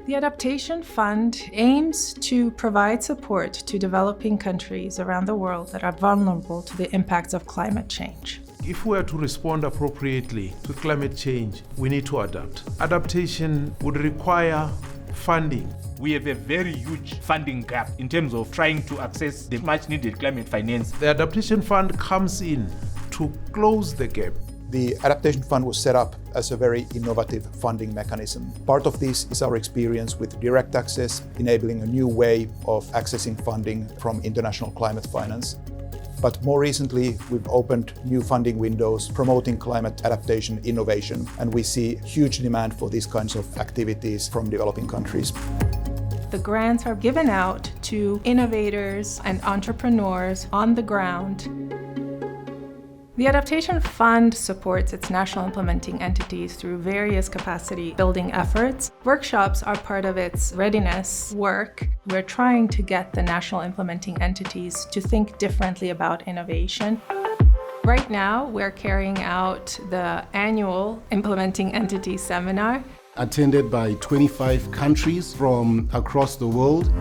The Adaptation Fund aims to provide support to developing countries around the world that are vulnerable to the impacts of climate change. If we are to respond appropriately to climate change, we need to adapt. Adaptation would require funding. We have a very huge funding gap in terms of trying to access the much needed climate finance. The Adaptation Fund comes in to close the gap. The Adaptation Fund was set up as a very innovative funding mechanism. Part of this is our experience with direct access, enabling a new way of accessing funding from international climate finance. But more recently, we've opened new funding windows promoting climate adaptation innovation, and we see huge demand for these kinds of activities from developing countries. The grants are given out to innovators and entrepreneurs on the ground. The Adaptation Fund supports its national implementing entities through various capacity building efforts. Workshops are part of its readiness work. We're trying to get the national implementing entities to think differently about innovation. Right now, we're carrying out the annual Implementing Entity Seminar, attended by 25 countries from across the world.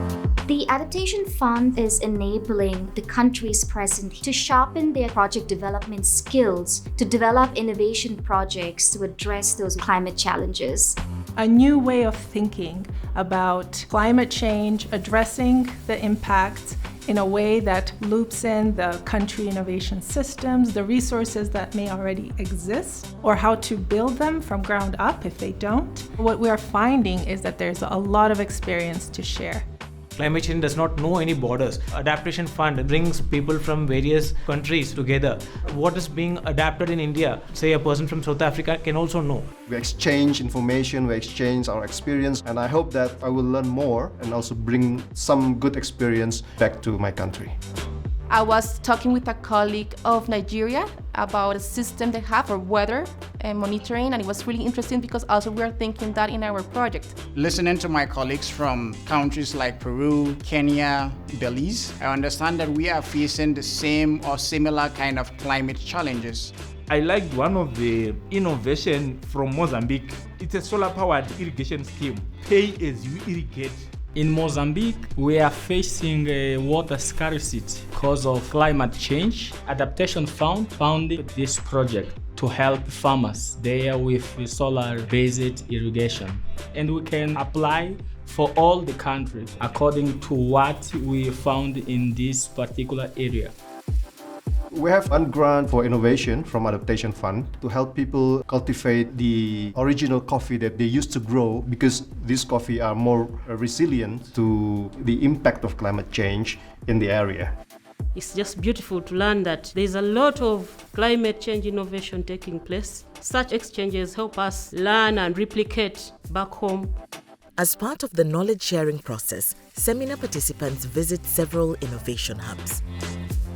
The Adaptation Fund is enabling the countries present to sharpen their project development skills to develop innovation projects to address those climate challenges. a new way of thinking about climate change, addressing the impacts in a way that loops in the country innovation systems, the resources that may already exist, or how to build them from ground up if they don't. What we are finding is that there's a lot of experience to share. Climate change does not know any borders. Adaptation Fund brings people from various countries together. What is being adapted in India, say a person from South Africa can also know. We exchange information, we exchange our experience, and I hope that I will learn more and also bring some good experience back to my country. I was talking with a colleague of Nigeria about a system they have for weather and monitoring, and it was really interesting because also we are thinking that in our project. Listening to my colleagues from countries like Peru, Kenya, Belize, I understand that we are facing the same or similar kind of climate challenges. I liked one of the innovation from Mozambique. It's a solar-powered irrigation scheme. Pay as you irrigate. In Mozambique, we are facing a water scarcity because of climate change. Adaptation Fund founded this project to help farmers there with solar-based irrigation. And we can apply for all the countries according to what we found in this particular area. We have one grant for innovation from Adaptation Fund to help people cultivate the original coffee that they used to grow, because these coffee are more resilient to the impact of climate change in the area. It's just beautiful to learn that there's a lot of climate change innovation taking place. Such exchanges help us learn and replicate back home. As part of the knowledge sharing process, seminar participants visit several innovation hubs.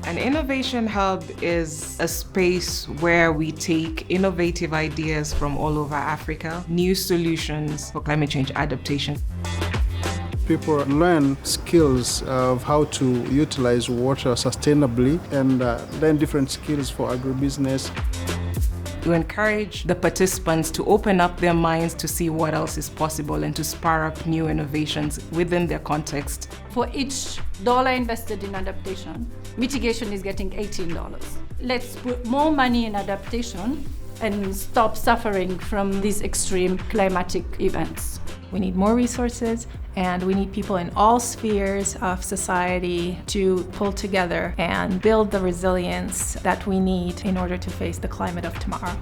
An innovation hub is a space where we take innovative ideas from all over Africa, new solutions for climate change adaptation. People learn skills of how to utilize water sustainably and learn different skills for agribusiness. We encourage the participants to open up their minds to see what else is possible and to spur up new innovations within their context. For each dollar invested in adaptation, mitigation is getting $18. Let's put more money in adaptation and stop suffering from these extreme climatic events. We need more resources, and we need people in all spheres of society to pull together and build the resilience that we need in order to face the climate of tomorrow.